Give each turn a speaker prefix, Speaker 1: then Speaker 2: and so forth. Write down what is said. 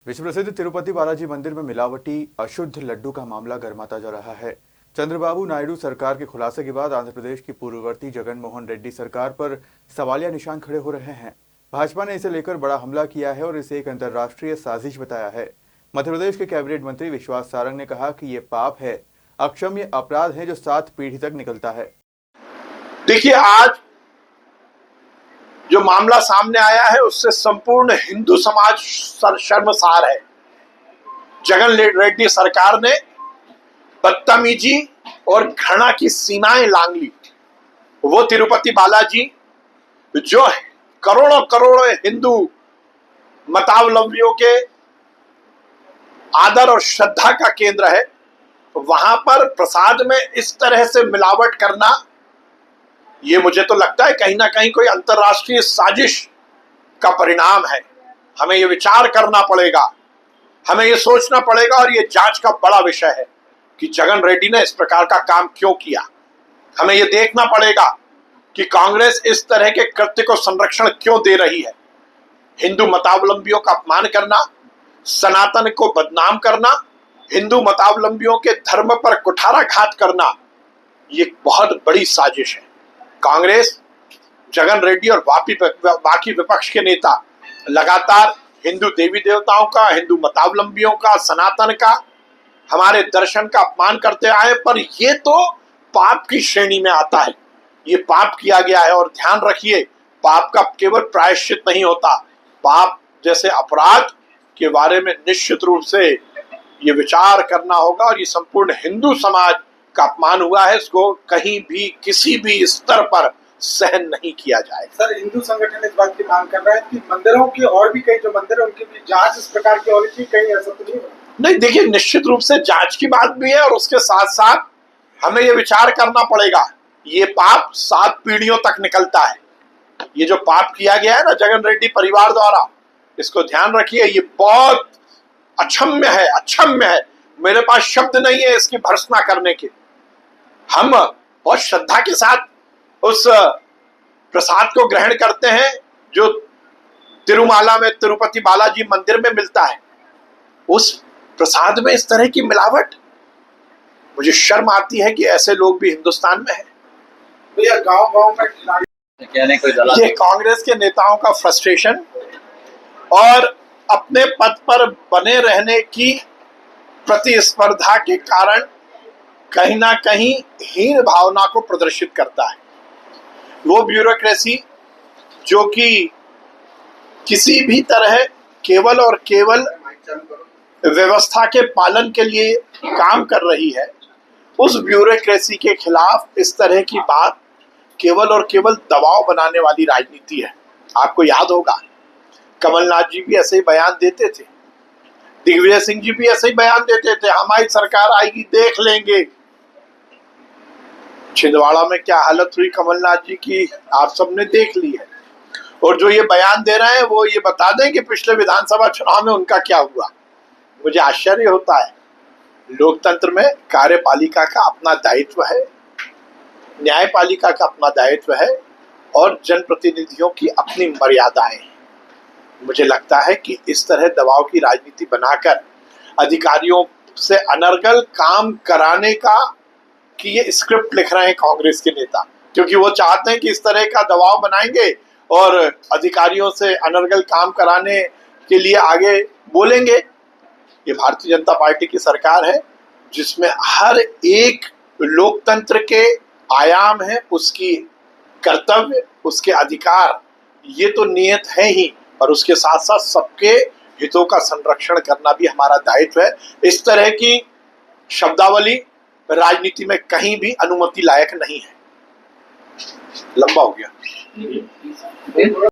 Speaker 1: विश्व प्रसिद्ध तिरुपति बालाजी मंदिर में मिलावटी अशुद्ध लड्डू का मामला गर्माता जा रहा है। चंद्रबाबू नायडू सरकार के खुलासे के बाद आंध्र प्रदेश की पूर्ववर्ती जगन मोहन रेड्डी सरकार पर सवालिया निशान खड़े हो रहे हैं। भाजपा ने इसे लेकर बड़ा हमला किया है और इसे एक अंतर्राष्ट्रीय साजिश बताया है। मध्य प्रदेश के कैबिनेट मंत्री विश्वास सारंग ने कहा कि ये पाप है, अक्षम्य अपराध है जो 7 पीढ़ी तक निकलता है।
Speaker 2: देखिए, आज जो मामला सामने आया है उससे संपूर्ण हिंदू समाज शर्मसार है। जगन रेड्डी सरकार ने बदतमीजी और घृणा की सीमाएं लांघ ली। वो तिरुपति बालाजी जो करोड़ों करोड़ों हिंदू मतावलंबियों के आदर और श्रद्धा का केंद्र है, वहां पर प्रसाद में इस तरह से मिलावट करना, ये मुझे तो लगता है कहीं ना कहीं कोई अंतर्राष्ट्रीय साजिश का परिणाम है। हमें ये विचार करना पड़ेगा, हमें ये सोचना पड़ेगा और ये जांच का बड़ा विषय है कि जगन रेड्डी ने इस प्रकार का काम क्यों किया। हमें ये देखना पड़ेगा कि कांग्रेस इस तरह के कृत्य को संरक्षण क्यों दे रही है। हिंदू मतावलंबियों का अपमान करना, सनातन को बदनाम करना, हिंदू मतावलंबियों के धर्म पर कुठाराघात करना, ये बहुत बड़ी साजिश है। कांग्रेस, जगन रेड्डी और बाकी विपक्ष के नेता लगातार हिंदू देवी देवताओं का, हिंदू मतावलंबियों का, सनातन का, हमारे दर्शन का अपमान करते आए, पर ये तो पाप की श्रेणी में आता है। ये पाप किया गया है और ध्यान रखिए, पाप का केवल प्रायश्चित नहीं होता। पाप जैसे अपराध के बारे में निश्चित रूप से ये विचार करना होगा और ये संपूर्ण हिंदू समाज का अपमान हुआ है, इसको कहीं भी किसी भी स्तर पर सहन नहीं किया जाए।
Speaker 3: सर, हिंदू संगठन इस बात की मांग कर रहा है कि मंदिरों के और भी कई जो मंदिर है उनकी भी जांच इस प्रकार की होनी चाहिए, कहीं ऐसा तो नहीं?
Speaker 2: देखिए, निश्चित रूप से जांच की बात भी है और उसके साथ साथ हमें ये विचार करना पड़ेगा, ये पाप 7 पीढ़ियों तक निकलता है। ये जो पाप किया गया है ना जगन रेड्डी परिवार द्वारा, इसको ध्यान रखिए, ये बहुत अक्षम्य है, अक्षम्य है। मेरे पास शब्द नहीं है इसकी भर्त्सना करने के। हम बहुत श्रद्धा के साथ उस प्रसाद को ग्रहण करते हैं जो तिरुमाला में तिरुपति बालाजी मंदिर में मिलता है। उस प्रसाद में इस तरह की मिलावट, मुझे शर्म आती है कि ऐसे लोग भी हिंदुस्तान में हैं।
Speaker 3: भैया, गांव-गांव में
Speaker 2: ये कांग्रेस के नेताओं का फ्रस्ट्रेशन और अपने पद पर बने रहने की प्रतिस्पर्धा के कारण कहीं ना कहीं हीन भावना को प्रदर्शित करता है। वो ब्यूरोक्रेसी जो कि किसी भी तरह केवल और केवल व्यवस्था के पालन के लिए काम कर रही है, उस ब्यूरोक्रेसी के खिलाफ इस तरह की बात केवल और केवल दबाव बनाने वाली राजनीति है। आपको याद होगा, कमलनाथ जी भी ऐसे ही बयान देते थे, दिग्विजय सिंह जी भी ऐसे ही बयान देते थे, हमारी सरकार आएगी देख लेंगे। छिंदवाड़ा में क्या हालत हुई कमलनाथ जी की आप सबने देख ली है। और जो ये बयान दे रहे हैं वो ये बता दें कि पिछले विधानसभा चुनाव में उनका क्या हुआ। मुझे आश्चर्य होता है। लोकतंत्र में कार्यपालिका का अपना दायित्व है, न्यायपालिका का अपना दायित्व है और जनप्रतिनिधियों की अपनी मर्यादाएं हैं। मुझे लगता है कि इस तरह दबाव की राजनीति बनाकर अधिकारियों से अनर्गल काम कराने का कि ये स्क्रिप्ट लिख रहे हैं कांग्रेस के नेता, क्योंकि वो चाहते हैं कि इस तरह का दबाव बनाएंगे और अधिकारियों से अनर्गल काम कराने के लिए आगे बोलेंगे। ये भारतीय जनता पार्टी की सरकार है जिसमें हर एक लोकतंत्र के आयाम है, उसकी कर्तव्य, उसके अधिकार, ये तो नियत है ही, और उसके साथ साथ सबके हितों का संरक्षण करना भी हमारा दायित्व है। इस तरह की शब्दावली राजनीति में कहीं भी अनुमति लायक नहीं है। लंबा हो गया।